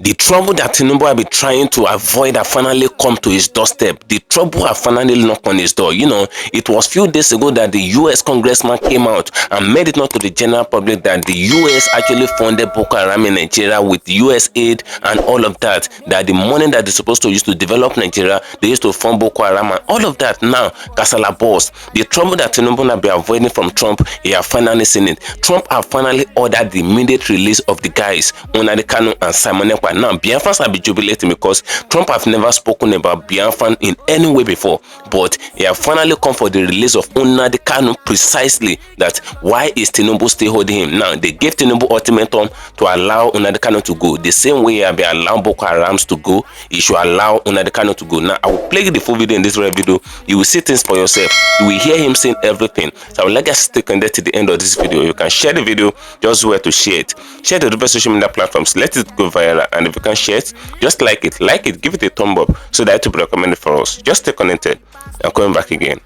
The trouble that Tinubu have been trying to avoid have finally come to his doorstep. The trouble have finally knocked on his door. You know, it was few days ago that the US congressman came out and made it known to the general public that the US actually funded Boko Haram in Nigeria with US aid and all of that. That the money that they're supposed to use to develop Nigeria, they used to fund Boko Haram and all of that. Now, Kasala boss, the trouble that Tinubu have been avoiding from Trump, he have finally seen it. Trump have finally ordered the immediate release of the guys, Nnamdi Kanu and Simon. Now, Biafrans have been jubilating because Trump have never spoken about Biafran in any way before, but he have finally come for the release of Nnamdi Kanu precisely. That why is Tinubu still holding him? Now, they gave Tinubu ultimatum to allow Nnamdi Kanu to go. The same way he have been allowing Boko Harams to go, he should allow Nnamdi Kanu to go. Now, I will play the full video in this video. You will see things for yourself. You will hear him saying everything. So I would like us to stay connected to the end of this video. You can share the video, just where to share it. Share to the different social media platforms. Let it go viral. And if you can share it, just like it, give it a thumb up so that it will be recommended for us. Just stay connected. I'm coming back again.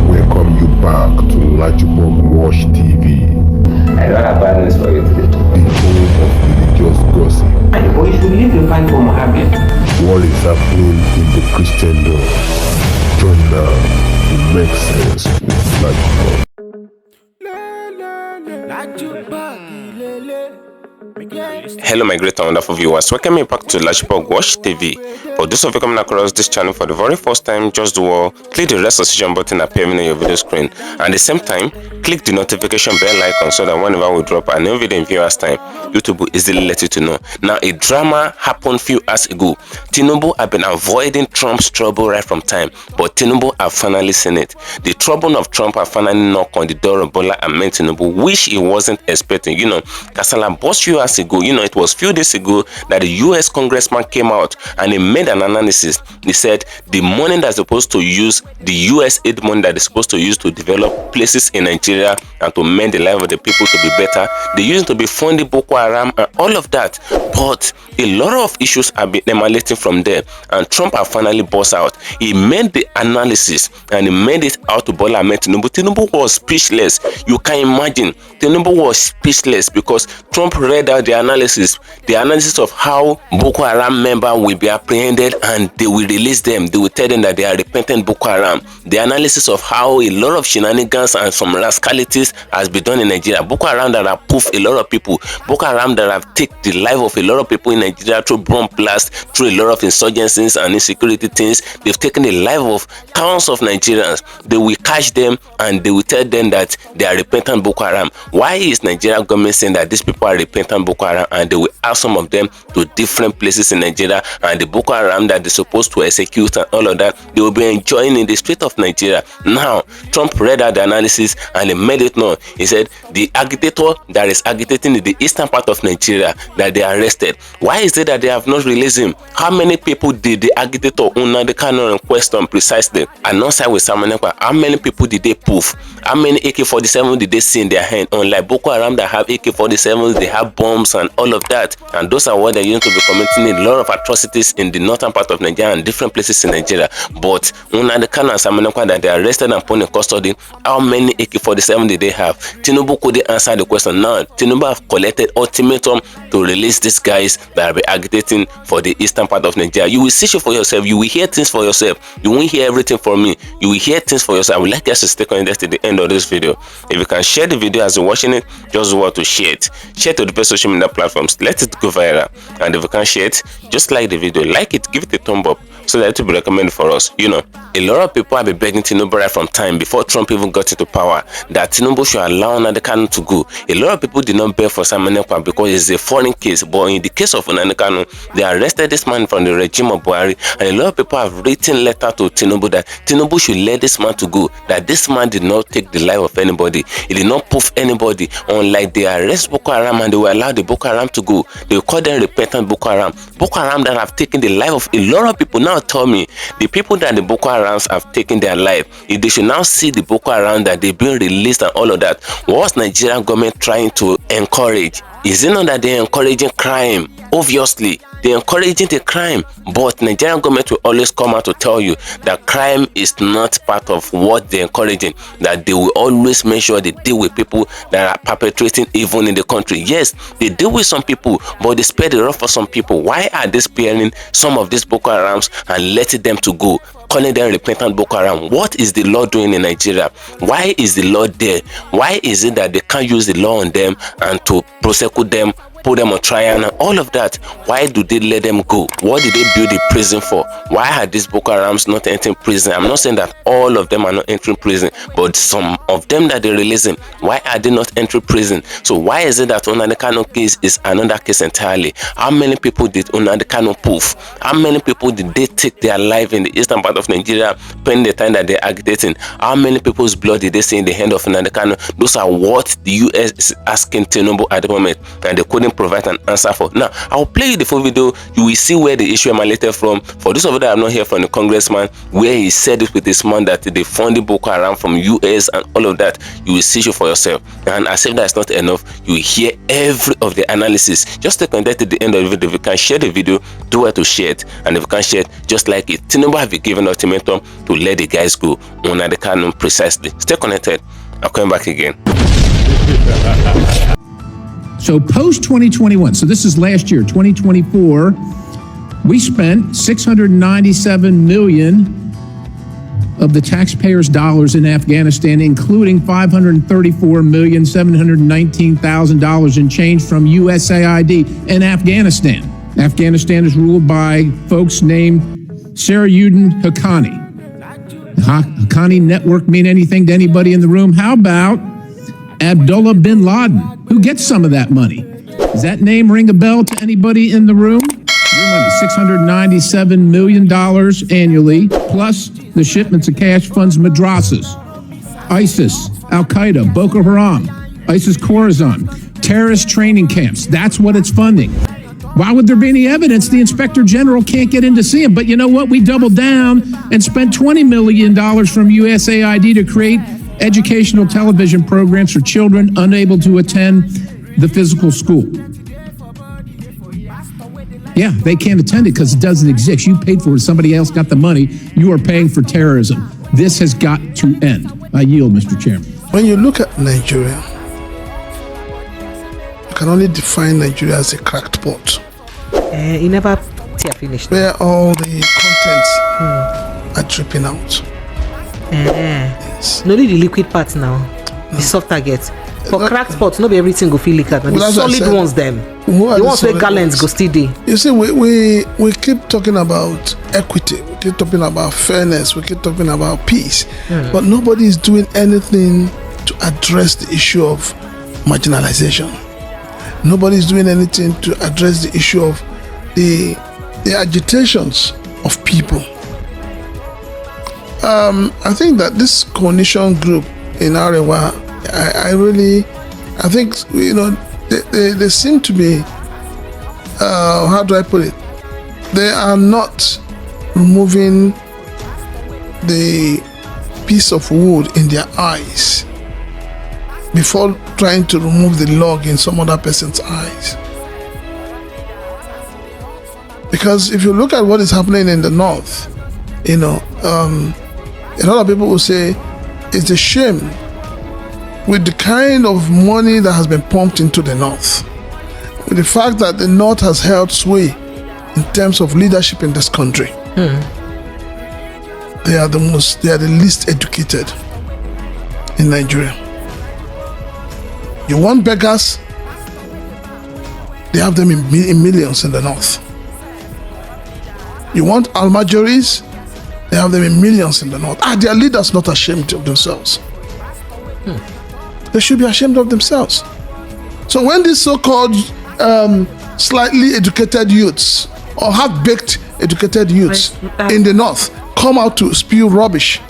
Welcome you back to LAJUPOG Watch TV. I don't have bad news for you today. The home of religious gossip. But you should leave the fight for Mohammed. What is happening in the Christendom? Join now to make sense with LAJUPOG. Hello my great and wonderful viewers, welcome back to LAJUPOG Watch TV. For those of you coming across this channel for the very first time, just do all, click the subscription button appearing on your video screen, and at the same time click the notification bell icon so that whenever we drop a new video in viewers time, YouTube will easily let you to know. Now, a drama happened few hours ago. Tinubu have been avoiding Trump's trouble right from time, but Tinubu have finally seen it. The trouble of Trump have finally knocked on the door of Bola Ahmed Tinubu, which he wasn't expecting. You know, Kasala boss few hours ago, you know, it was few days ago that the US congressman came out and he made an analysis. He said the money that's supposed to use, the US aid money that is supposed to use to develop places in Nigeria and to mend the life of the people to be better, they used to be funding Boko Haram and all of that. But a lot of issues have been emanating from there, and Trump have finally burst out. He made the analysis and he made it out to Bola Ahmed Tinubu. Tinubu was speechless. You can imagine, Tinubu was speechless because Trump read out the analysis of how Boko Haram members will be apprehended and they will release them. They will tell them that they are repentant Boko Haram. The analysis of how a lot of shenanigans and some rascalities has been done in Nigeria. Boko Haram that have poofed a lot of people. Boko Haram that have taken the life of a lot of people in Nigeria through bomb blasts, through a lot of insurgencies and insecurity things. They've taken the life of thousands of Nigerians. They will catch them and they will tell them that they are repentant Boko Haram. Why is Nigeria government saying that these people are repentant Boko Haram, and they will ask some of them to different places in Nigeria, and the Boko Haram that they're supposed to execute and all of that, they will be enjoying in the street of Nigeria? Now, Trump read out the analysis and he made it known. He said the agitator that is agitating in the eastern part of Nigeria, that they are arrested. Why is it that they have not released him? How many people did the agitator Nnamdi Kanu request on precisely? Alongside with Simon, how many people did they poof? How many AK-47 did they see in their hand? Unlike Boko Haram that have AK-47s, they have bombs and all of that, and those are what they used to be committing a lot of atrocities in the northern part of Nigeria and different places in Nigeria. But Nnamdi Kanu and Simon that they arrested and put in custody, how many AK-47 did they have? Tinubu couldn't answer the question. Now, Tinubu have collected ultimatum to release these guys that are agitating for the eastern part of Nigeria. You will see it for yourself. You will hear things for yourself. You won't hear everything from me. You will hear things for yourself. I would like us to stay connected to the end of this video. If you can share the video as you're watching it, just want to share it. Share to the best social media platforms. Let it go viral. And if you can share it, just like the video, like it, give it a thumb up so that it will be recommended for us. You know, a lot of people have been begging Tinubu right from time before Trump even got into power that Tinubu should allow Nnamdi Kanu to go. A lot of people did not beg for Simon because it's a foreign case. But in the case of Nnamdi Kanu, they arrested this man from the regime of Buhari, and a lot of people have written letter to Tinubu that Tinubu should let this man to go. That this man did not take the life of anybody. He did not poof anybody. Unlike they arrest Boko Haram and they will allow the Boko Haram to go. They will call them repentant Boko Haram. Boko Haram that have taken the life of a lot of people. Now tell me, the people that the Boko Harams have taken their life, if they should now see the Boko Haram that they've been released and all of that, what's Nigerian government trying to encourage? Is it not that they're encouraging crime? Obviously, they're encouraging the crime. But Nigerian government will always come out to tell you that crime is not part of what they're encouraging, that they will always make sure they deal with people that are perpetrating evil in the country. Yes, they deal with some people, but they spare the rod for some people. Why are they sparing some of these Boko Harams and letting them to go, calling them repentant Boko Haram? What is the law doing in Nigeria? Why is the law there? Why is it that they can't use the law on them and to prosecute them, put them on trial and all of that? Why do they let them go? What did they build the prison for? Why are these Boko Harams not entering prison? I'm not saying that all of them are not entering prison, but some of them that they're releasing, why are they not entering prison? So why is it that Nnamdi Kanu case is another case entirely? How many people did Nnamdi Kanu poof? How many people did they take their life in the eastern part of Nigeria spending the time that they're agitating? How many people's blood did they see in the hand of Nnamdi Kanu? Those are what the US is asking Tinubu at the moment, and they couldn't provide an answer for. Now, I'll play you the full video. You will see where the issue emanated from. For those of you that have not heard from the congressman, where he said it with his man that they funded Boko Haram from US and all of that, you will see it for yourself. And as if that's not enough, you will hear every of the analysis. Just take contact at the end of the video. If you can share the video, do it to share it. And if you can share it, just like it. Tinubu have given ultimatum to let the guys go on the canon precisely. Stay connected. I'm coming back again. So post 2021, so this is last year, 2024, we spent $697 million of the taxpayers' dollars in Afghanistan, including $534,719,000 in change from USAID in Afghanistan. Afghanistan is ruled by folks named Sarayuddin Haqqani. Haqqani network mean anything to anybody in the room? How about Abdullah bin Laden? Who gets some of that money? Does that name ring a bell to anybody in the room? Your money, $697 million annually, plus the shipments of cash funds madrasas, ISIS, Al-Qaeda, Boko Haram, ISIS Khorasan, terrorist training camps. That's what it's funding. Why would there be any evidence? The Inspector General can't get in to see him. But you know what? We doubled down and spent $20 million from USAID to create educational television programs for children unable to attend the physical school. Yeah, they can't attend it because it doesn't exist. You paid for it. Somebody else got the money. You are paying for terrorism. This has got to end. I yield, Mr. Chairman. When you look at Nigeria, you can only define Nigeria as a cracked pot. You never finished. Where all the contents are dripping out. Yes. No need the liquid part now. The soft target. For cracked pots, not everything go feel liquid. The solid ones them. The ones where gallons go steady. You see, we keep talking about equity, we keep talking about fairness, we keep talking about peace, but nobody is doing anything to address the issue of marginalization. Nobody is doing anything to address the issue of the agitations of people. I think that this coalition group in Arewa, I think, you know, they seem to be, how do I put it? They are not removing the piece of wood in their eyes before trying to remove the log in some other person's eyes. Because if you look at what is happening in the north, you know, a lot of people will say it's a shame with the kind of money that has been pumped into the north, with the fact that the north has held sway in terms of leadership in this country. They are the least educated in Nigeria. You want beggars? They have them in millions in the north. You want almajiris? They have them in millions in the north. Are their leaders not ashamed of themselves? They should be ashamed of themselves. So when these so-called slightly educated youths or half-baked educated youths in the north come out to spew rubbish,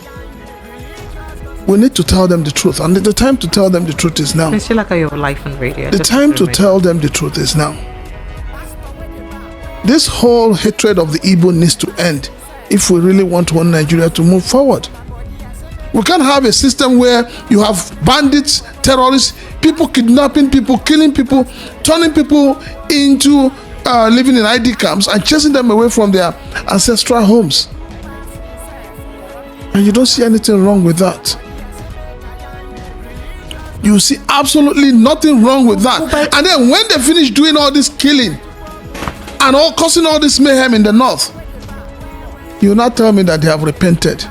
we need to tell them the truth. And the time to tell them the truth is now. It's like your life on radio. The time to tell them the truth is now. This whole hatred of the Igbo needs to end if we really want one Nigeria to move forward. We can't have a system where you have bandits, terrorists, people kidnapping people, killing people, turning people into living in ID camps and chasing them away from their ancestral homes. And you don't see anything wrong with that. You see absolutely nothing wrong with that. And then when they finish doing all this killing and all causing all this mayhem in the north, you now tell me that they have repented.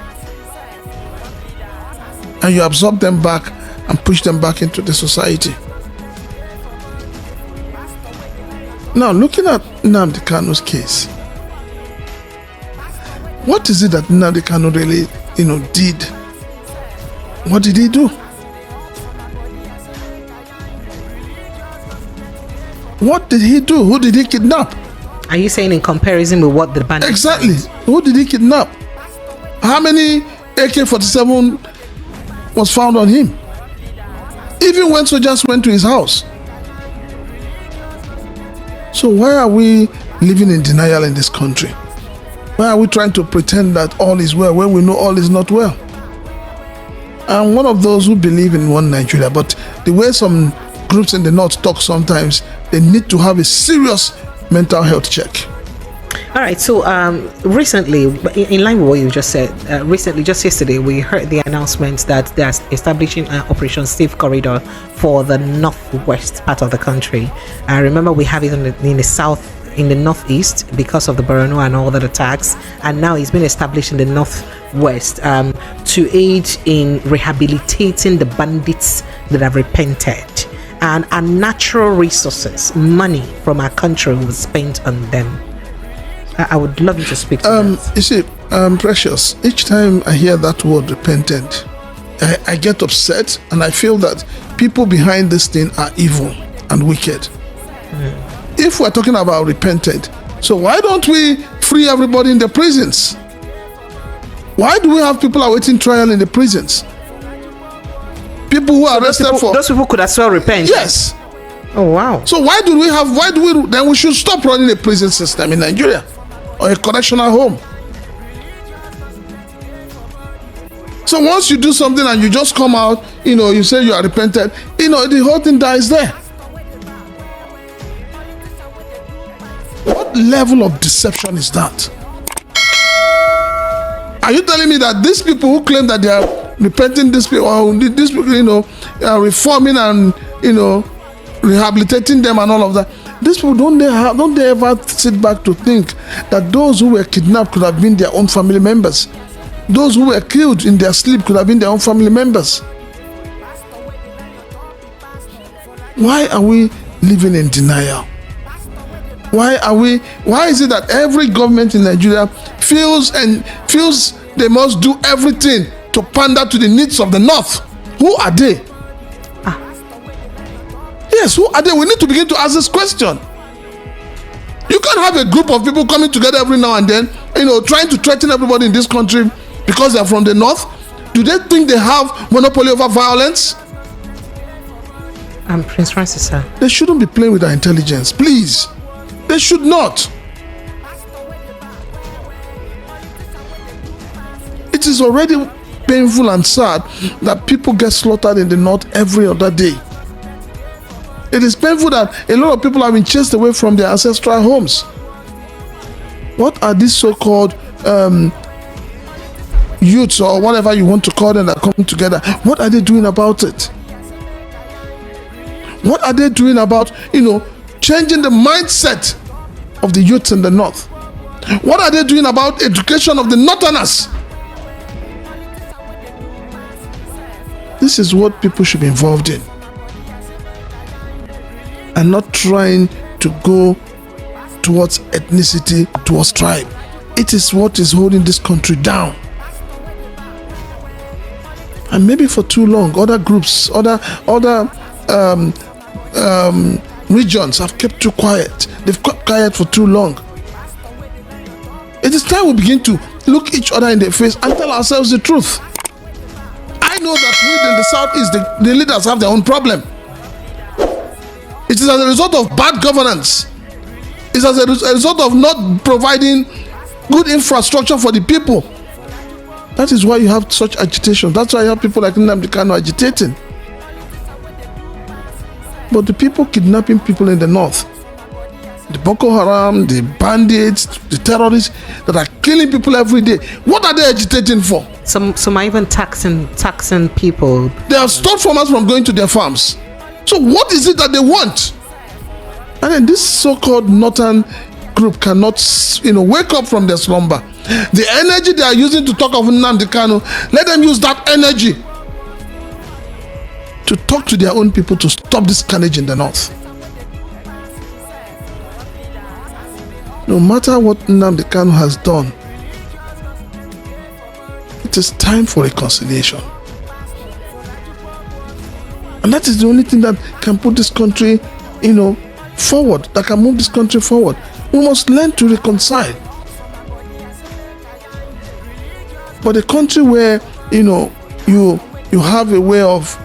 And you absorb them back and push them back into the society. Now, looking at Nnamdi Kanu's case, what is it that Nnamdi Kanu really, did? What did he do? What did he do? Who did he kidnap? Are you saying in comparison with what the bandits? Exactly. did? Who did he kidnap? How many AK-47 was found on him? Even when soldiers went to his house. So why are we living in denial in this country? Why are we trying to pretend that all is well when we know all is not well? I'm one of those who believe in one Nigeria, but the way some groups in the north talk sometimes, they need to have a serious mental health check. All right, so recently, in line with what you just said, recently, just yesterday, we heard the announcement that they're establishing an Operation Safe Corridor for the northwest part of the country. I remember we have it in the south, in the northeast, because of the Borno and all that attacks, and now it's been established in the northwest to aid in rehabilitating the bandits that have repented. And our natural resources, money from our country, was spent on them. I would love you to speak to that. You see, Precious, each time I hear that word repentant, I get upset, and I feel that people behind this thing are evil and wicked. If we're talking about repentant, so why don't we free everybody in the prisons? Why do we have people awaiting trial in the prisons? People who are arrested those people could as well repent. Yes. Oh wow. So then we should stop running a prison system in Nigeria or a correctional home. So once you do something and you just come out, you say you are repentant, the whole thing dies there. What level of deception is that? Are you telling me that these people who claim that they are repenting, these people, are reforming and, rehabilitating them and all of that, these people, don't they ever sit back to think that those who were kidnapped could have been their own family members? Those who were killed in their sleep could have been their own family members? Why are we living in denial? Why is it that every government in Nigeria feels they must do everything to pander to the needs of the North? Who are they? Yes, who are they? We need to begin to ask this question. You can't have a group of people coming together every now and then, trying to threaten everybody in this country because they're from the North. Do they think they have monopoly over violence? Prince Francis, sir. They shouldn't be playing with our intelligence, please. They should not. It is already painful and sad that people get slaughtered in the North every other day. It is painful that a lot of people have been chased away from their ancestral homes. What are these so-called youths or whatever you want to call them that come together? What are they doing about it? What are they doing about, changing the mindset of the youth in the North? What are they doing about education of the Northerners? This is what people should be involved in, and not trying to go towards ethnicity, towards tribe. It is what is holding this country down. And maybe for too long, other groups, other regions have kept too quiet. They've kept quiet for too long. It is time we begin to look each other in the face and tell ourselves the truth. I know that we in the Southeast, the leaders have their own problem. It is as a result of bad governance. It's as a result of not providing good infrastructure for the people. That is why you have such agitation. That's why you have people like Nnamdi Kanu agitating. But the people kidnapping people in the North, the Boko Haram, the bandits, the terrorists that are killing people every day. What are they agitating for? Some are even taxing people. They have stopped farmers from going to their farms. So what is it that they want? And then this so-called northern group cannot, wake up from their slumber. The energy they are using to talk of Nnamdi Kanu, let them use that energy to talk to their own people to stop this carnage in the north. No matter what Nnamdi Kanu has done, it is time for reconciliation. And that is the only thing that can put this country, forward, that can move this country forward. We must learn to reconcile. But a country where, you have a way of,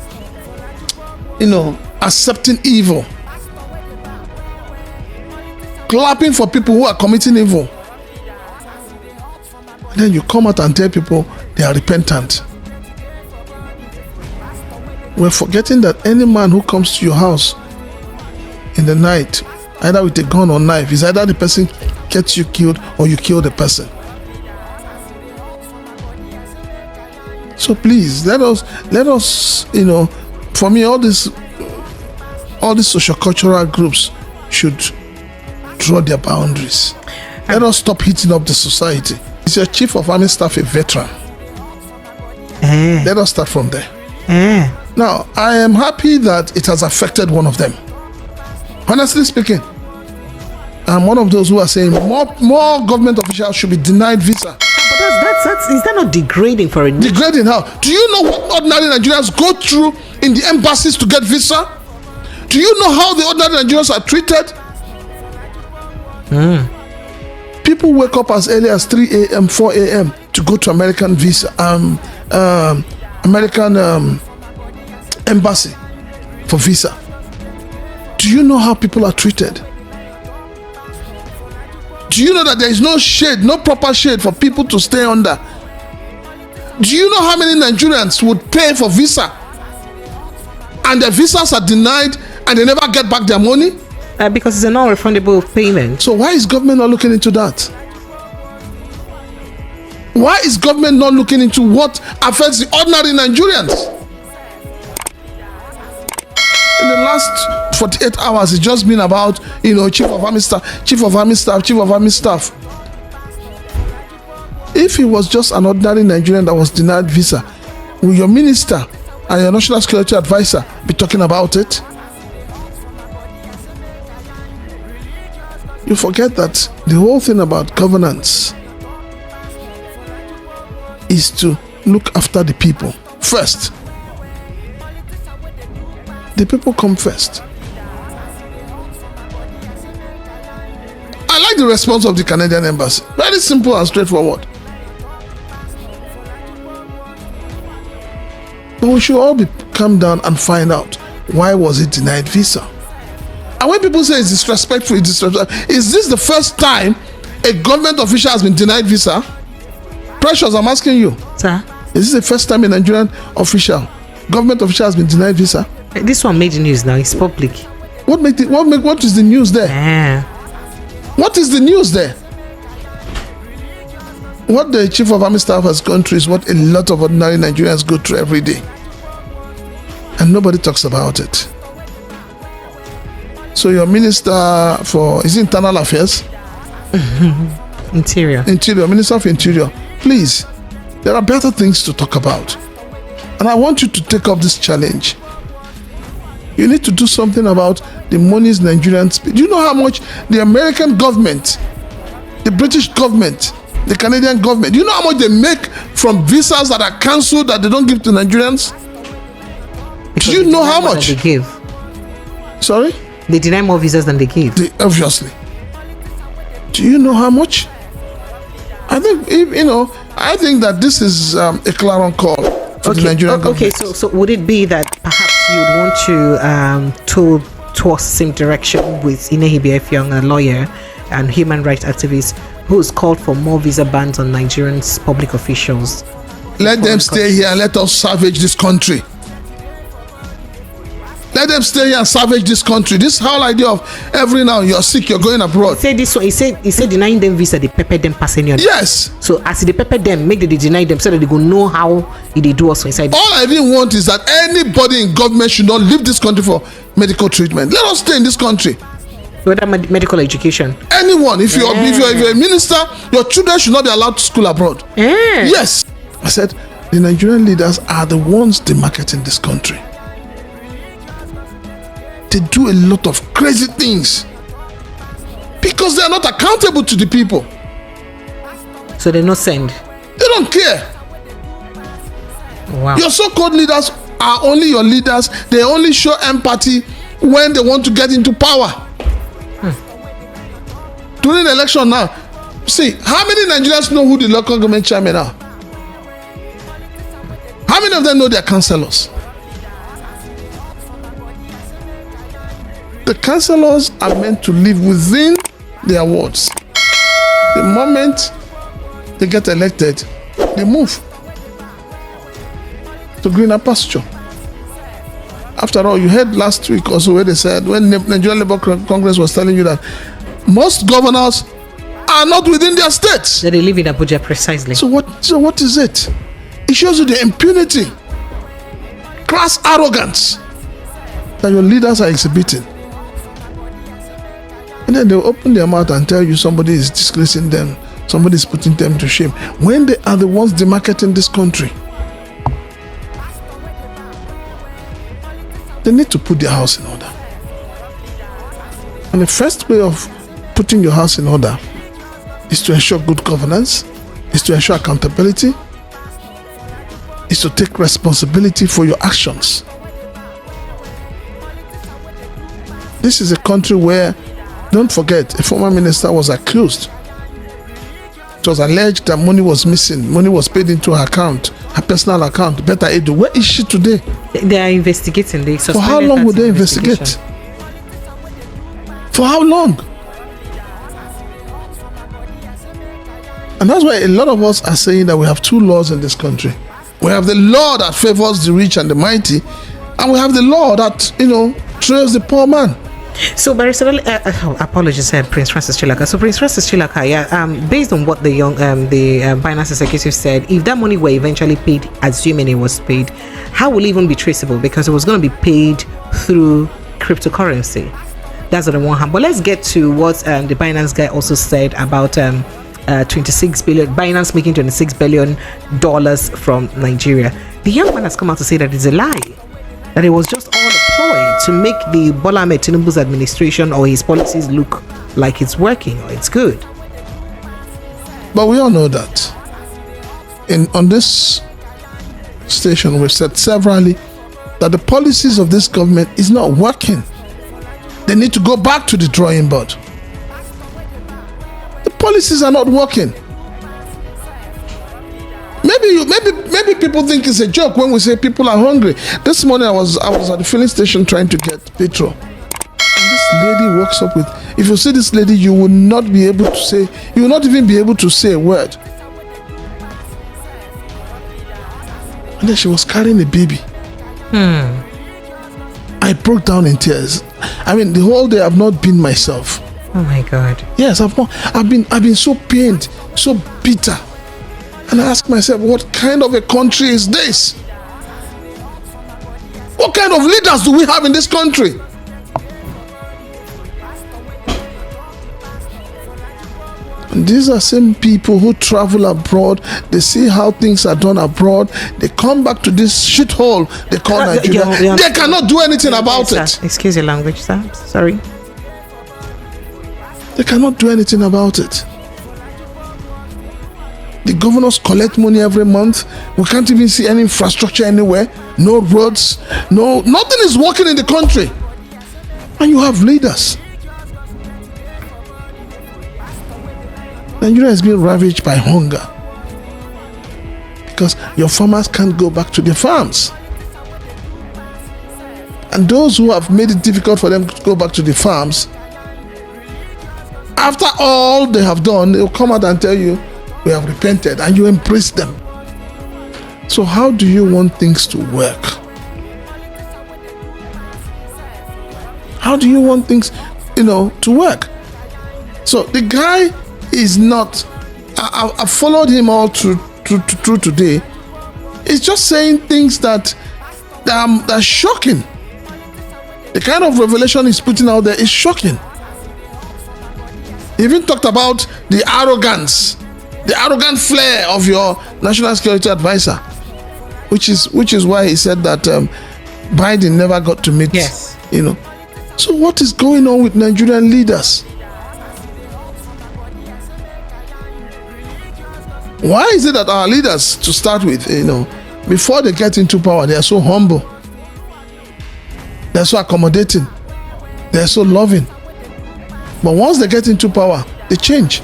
accepting evil, clapping for people who are committing evil, and then you come out and tell people they are repentant. We're forgetting that any man who comes to your house in the night, either with a gun or knife, is either the person gets you killed or you kill the person. So please, let us, for me, all these socio-cultural groups should draw their boundaries. Let us stop heating up the society. Is your chief of army staff a veteran? Let us start from there. Now, I am happy that it has affected one of them. Honestly speaking, I'm one of those who are saying more government officials should be denied visa. But is that not degrading for a nation? Degrading how? Do you know what ordinary Nigerians go through in the embassies to get visa? Do you know how the ordinary Nigerians are treated? People wake up as early as 3 a.m., 4 a.m. to go to American visa, American embassy for visa. Do you know how people are treated? Do you know that there is no shade, no proper shade for people to stay under? Do you know how many Nigerians would pay for visa and their visas are denied and they never get back their money? Because it's a non-refundable payment. So why is government not looking into that? Why is government not looking into what affects the ordinary Nigerians? In the last 48 hours, it's just been about, chief of army staff. If it was just an ordinary Nigerian that was denied visa, will your minister and your national security advisor be talking about it? You forget that the whole thing about governance is to look after the people first. The people come first. I like the response of the Canadian embassy. Very simple and straightforward. But we should all come down and find out why was it denied visa. And when people say it's disrespectful, is this the first time a government official has been denied visa? Precious, I'm asking you. Sir? Is this the first time a Nigerian government official has been denied visa? This one made the news now. It's public. What is the news there? What is the news there? What the chief of army staff has gone through is what a lot of ordinary Nigerians go through every day. And nobody talks about it. So your minister for, is it internal affairs? Interior, Minister of Interior. Please, there are better things to talk about. And I want you to take up this challenge. You need to do something about the monies Nigerians pay. Do you know how much the American government, the British government, the Canadian government, do you know how much they make from visas that are cancelled that they don't give to Nigerians? Do you know how much? They give. Sorry? They deny more visas than they give. Obviously. Do you know how much? I think that this is a clarion call for the Nigerian government. Okay, so would it be that perhaps you would want to tour towards the same direction with Biafran, a lawyer and human rights activist, who's called for more visa bans on Nigerians public officials? Let them stay here and let us savage this country. Let them stay here and savage this country. This whole idea of every now you're sick, you're going abroad. Say this one. He said denying them visa, they pepper them passing on. Yes. So as they pepper them, make they deny them so that they go know how they do also inside. All I didn't want is that anybody in government should not leave this country for medical treatment. Let us stay in this country. Whether medical education. Anyone, if you're a minister, your children should not be allowed to school abroad. Yes. I said the Nigerian leaders are the ones demarketing this country. They do a lot of crazy things because they are not accountable to the people. So they not send. They don't care. Wow. Your so-called leaders are only your leaders. They only show empathy when they want to get into power. During the election now, see, how many Nigerians know who the local government chairmen are? How many of them know their councillors? The councillors are meant to live within their wards. The moment they get elected, they move to greener pasture. After all, you heard last week also where they said, when Nigerian Labour Congress was telling you that most governors are not within their states. That they live in Abuja precisely. So what is it? It shows you the impunity, crass arrogance that your leaders are exhibiting. And then they'll open their mouth and tell you somebody is disgracing them, somebody is putting them to shame, when they are the ones demarketing this country. They need to put their house in order. And the first way of putting your house in order is to ensure good governance, is to ensure accountability, is to take responsibility for your actions. This is a country where, don't forget, a former minister was accused. It was alleged that money was missing, money was paid into her account, her personal account, Better Edu. Where is she today? They are investigating. For how long would they investigate? For how long? And that's why a lot of us are saying that we have two laws in this country. We have the law that favors the rich and the mighty, and we have the law that, trails the poor man. So, Barrister, apologies, Prince Francis Chilaka. So, Prince Francis Chilaka, based on what the Binance executive said, if that money were eventually paid, assuming it was paid, how will it even be traceable? Because it was going to be paid through cryptocurrency. That's on the one hand. But let's get to what the Binance guy also said about 26 billion, Binance making $26 billion from Nigeria. The young man has come out to say that it's a lie, that it was just all a ploy to make the Bola Ahmed Tinubu's administration or his policies look like it's working or it's good. But we all know that on this station we've said severally that the policies of this government is not working. They need to go back to the drawing board. The policies are not working. Maybe people think it's a joke when we say people are hungry. This morning I was at the filling station trying to get petrol. And this lady walks up with, if you see this lady, you will not even be able to say a word. And then she was carrying a baby. I broke down in tears. I mean, the whole day I've not been myself. Oh my God. Yes, I've been so pained, so bitter. And I ask myself, what kind of a country is this? What kind of leaders do we have in this country? And these are same people who travel abroad, they see how things are done abroad, they come back to this shithole they call Nigeria. They cannot do anything about it. Excuse your language, sir. Sorry. They cannot do anything about it. The governors collect money every month. We can't even see any infrastructure anywhere. No roads. Nothing is working in the country. And you have leaders. Nigeria is being ravaged by hunger because your farmers can't go back to their farms. And those who have made it difficult for them to go back to the farms, after all they have done, they'll come out and tell you, we have repented, and you embrace them. So how do you want things to work? How do you want things, to work? So the guy is not. I followed him all through today. He's just saying things that are shocking. The kind of revelation he's putting out there is shocking. He even talked about the arrogant flair of your national security advisor, which is why he said that Biden never got to meet. Yes. So what is going on with Nigerian leaders? Why is it that our leaders, to start with, before they get into power, they are so humble, they're so accommodating, they're so loving, but once they get into power, they change.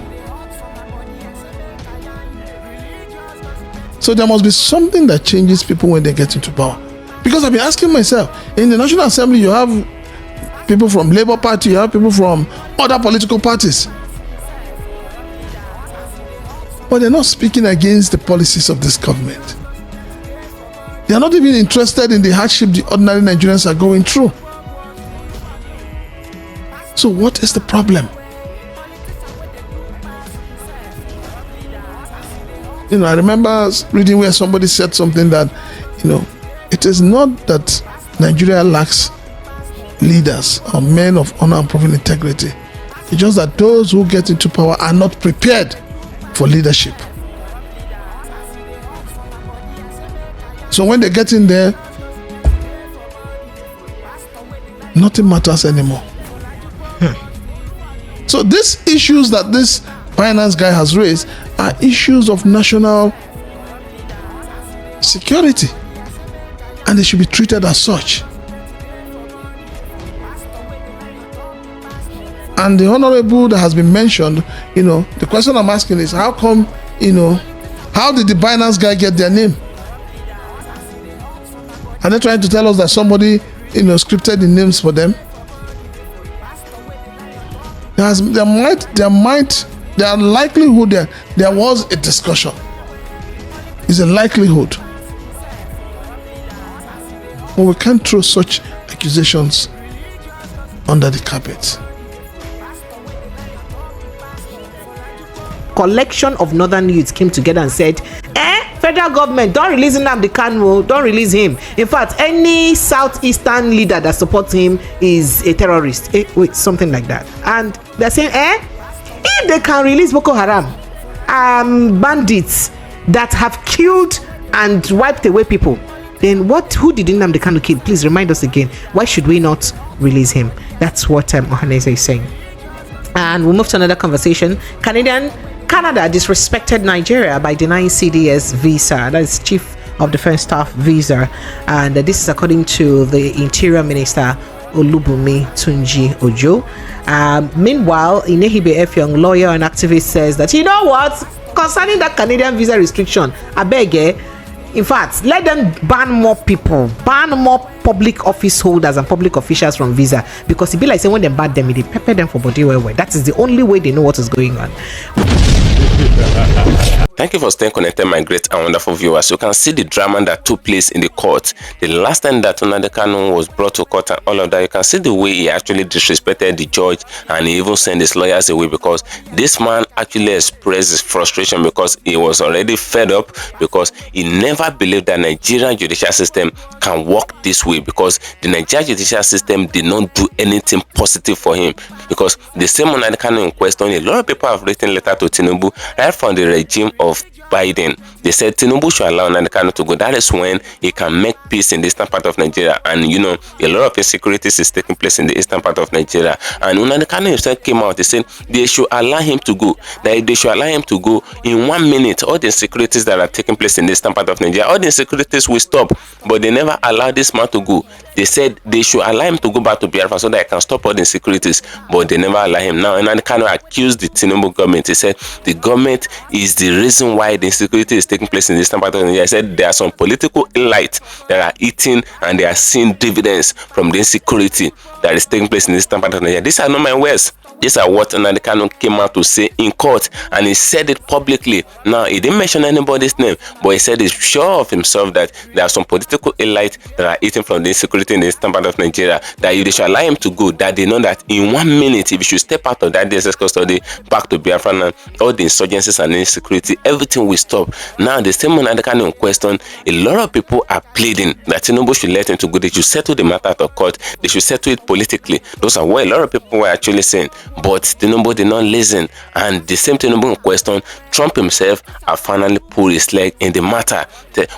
So there must be something that changes people when they get into power. Because I've been asking myself, in the National Assembly, you have people from Labour Party, you have people from other political parties, but they're not speaking against the policies of this government. They are not even interested in the hardship the ordinary Nigerians are going through. So what is the problem? I remember reading where somebody said something that, it is not that Nigeria lacks leaders or men of honor and proven integrity. It's just that those who get into power are not prepared for leadership. So when they get in there, nothing matters anymore. So these issues that this finance guy has raised are issues of national security, and they should be treated as such. And the honorable that has been mentioned, the question I'm asking is, how come, how did the Binance guy get their name? Are they trying to tell us that somebody, scripted the names for them? There are likelihood there was a discussion. It's a likelihood. But we can't throw such accusations under the carpet. Collection of northern youths came together and said, federal government, don't release Nnamdi Kanu, don't release him. In fact, any southeastern leader that supports him is a terrorist. Something like that. And they're saying, if they can release Boko Haram, bandits that have killed and wiped away people, then who did Nnamdi Kanu kill? Please remind us again. Why should we not release him? That's what Ohaneze is saying. And we'll move to another conversation. Canada disrespected Nigeria by denying CDS visa. That is Chief of Defense Staff visa. And this is according to the Interior Minister, Olubunmi Tunji Ojo. Meanwhile, Inehibe Efyong, lawyer and activist, says that, concerning that Canadian visa restriction, I beg, in fact, let them ban more people, ban more public office holders and public officials from visa, because it be like saying when they ban them, they pepper them for body well. That is the only way they know what is going on. Thank you for staying connected, my great and wonderful viewers. You can see the drama that took place in the court. The last time that Nnamdi Kanu was brought to court and all of that, you can see the way he actually disrespected the judge, and he even sent his lawyers away, because this man actually expressed his frustration because he was already fed up, because he never believed that Nigerian judicial system can work this way, because the Nigerian judicial system did not do anything positive for him. Because the same Nnamdi Kanu in question, a lot of people have written letter to Tinubu right from the regime of Biden. They said Tinubu should allow Nnamdi Kanu to go. That is when he can make peace in the eastern part of Nigeria. And a lot of insecurities is taking place in the eastern part of Nigeria. And Nnamdi Kanu himself came out, they said they should allow him to go. That if they should allow him to go, in 1 minute, all the insecurities that are taking place in the eastern part of Nigeria, all the insecurities will stop. But they never allowed this man to go. They said they should allow him to go back to Biafra so that he can stop all the insecurities, but they never allow him. Now, Nnamdi Kanu accused the Tinubu government. He said the government is the reason why the insecurity is taking place in this part of Nigeria. He said there are some political elite that are eating and they are seeing dividends from the insecurity that is taking place in this part of Nigeria. These are not my words. These are what Nnamdi Kanu came out to say in court, and he said it publicly. Now, he didn't mention anybody's name, but he said he's sure of himself that there are some political elites that are eating from the insecurity in the eastern part of Nigeria, that if they should allow him to go, that they know that in 1 minute, if he should step out of that DSS custody back to Biafra and all the insurgencies and insecurity, everything will stop. Now, the same Nnamdi Kanu in question, a lot of people are pleading that Tinubu should let him to go. They should settle the matter at the court. They should settle it politically. Those are what a lot of people were actually saying. But Tinubu did not listen, and the same Tinubu in question, Trump himself, have finally pulled his leg in the matter.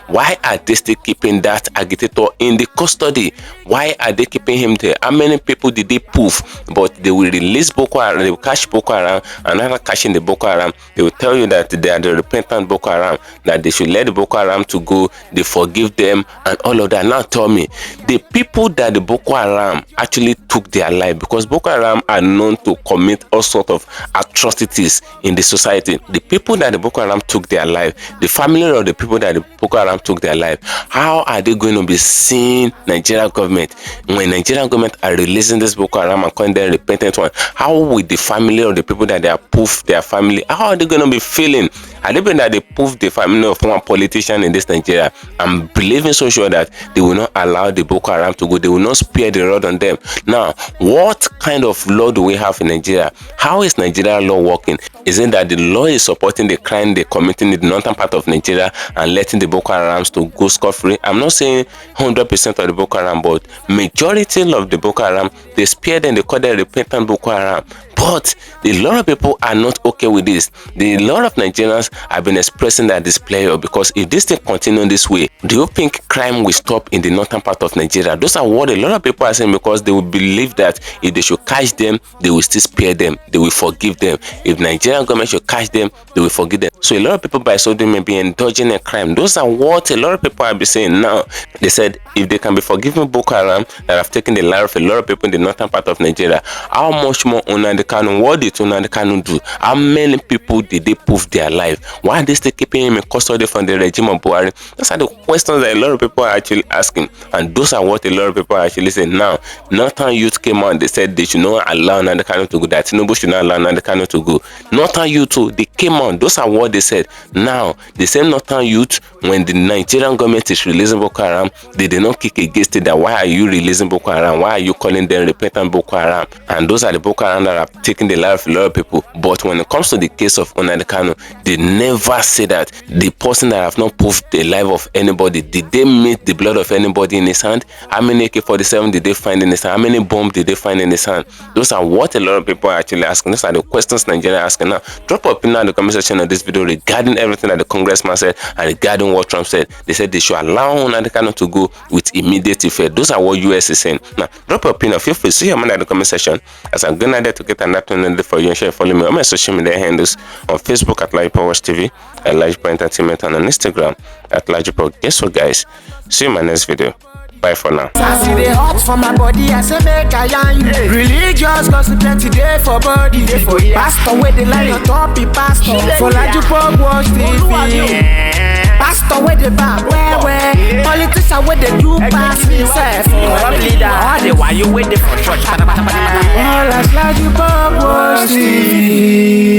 Why are they still keeping that agitator in the custody? Why are they keeping him there? How many people did they poof? But they will release Boko Haram, they will catch Boko Haram, and after catching the Boko Haram, they will tell you that they are the repentant Boko Haram, that they should let the Boko Haram to go, they forgive them, and all of that. Now tell me, the people that the Boko Haram actually took their life, because Boko Haram are known to commit all sorts of atrocities in the society. The people that the Boko Haram took their life, the family of the people that the Boko Haram took their life, how are they going to be seeing Nigerian government when Nigerian government are releasing this Boko Haram and calling them repentant one? How will the family of the people that they have poofed their family, how are they going to be feeling? Are they been that they poofed the family of one politician in this Nigeria? I'm believing so sure that they will not allow the Boko Haram to go. They will not spare the rod on them. Now, what kind of law do we have in Nigeria? How is Nigeria law working? Is it that the law is supporting the crime they're committing in the northern part of Nigeria and letting the Boko Harams to go scot-free? I'm not saying 100% of the Boko Haram, but majority of the Boko Haram, they spared and they call them repentant Boko Haram. But a lot of people are not okay with this. A lot of Nigerians have been expressing their displeasure, because if this thing continues this way, do you think crime will stop in the northern part of Nigeria? Those are what a lot of people are saying, because they will believe that if they should catch them, they will still spare them. They will forgive them. If Nigerian government should catch them, they will forgive them. So a lot of people by so doing may be indulging in crime. Those are what a lot of people have been saying now. They said if they can be forgiven Boko Haram that have taken the life of a lot of people in the northern part of Nigeria, how much more Nnamdi Kanu? What did Nnamdi Kanu do? How many people did they poof their life? Why are they still keeping him in custody from the regime of Buhari? Those are the questions that a lot of people are actually asking, and those are what a lot of people are actually saying now. Northern youth came out, they said they should not allow Nnamdi Kanu to go, that Tinubu should not allow Nnamdi Kanu to go. Northern youth too, they came out, those are what they said. Now, the same Northern youth, when the Nigerian government is releasing Boko Haram, they did not kick against it, that why are you releasing Boko Haram? Why are you calling them repentant Boko Haram? And those are the Boko Haram that have taken the life of a lot of people. But when it comes to the case of Nnamdi Kanu, they never say that the person that have not poofed the life of anybody, did they meet the blood of anybody in his hand? How many AK-47 did they find in his hand? How many bombs did they find in his hand? Those are what a lot of people are actually asking. Those are the questions Nigeria are asking now. Drop a opinion in the comment section of this video regarding everything that the congressman said and regarding what Trump said. They said they should allow Nnamdi Kanu to go with immediate effect. Those are what US is saying. Now, drop a opinion. Feel free to see your mind in the comment section, as I'm going there to get another for you, and share, follow me on my social media handles on Facebook at LAJUPOG TV, at LAJUPOG Entertainment, and on Instagram at LAJUPOG. Guess what, guys? See you in my next video. Bye for now. I see the hot for my body, I say make I yarn you. Religious gossip plenty day for body. Pastor with the line on top, he pastor. For LAJUPOG Watch TV. Pastor with the back, where politician with the do pass himself. All the while you waiting for church. All as LAJUPOG Watch TV.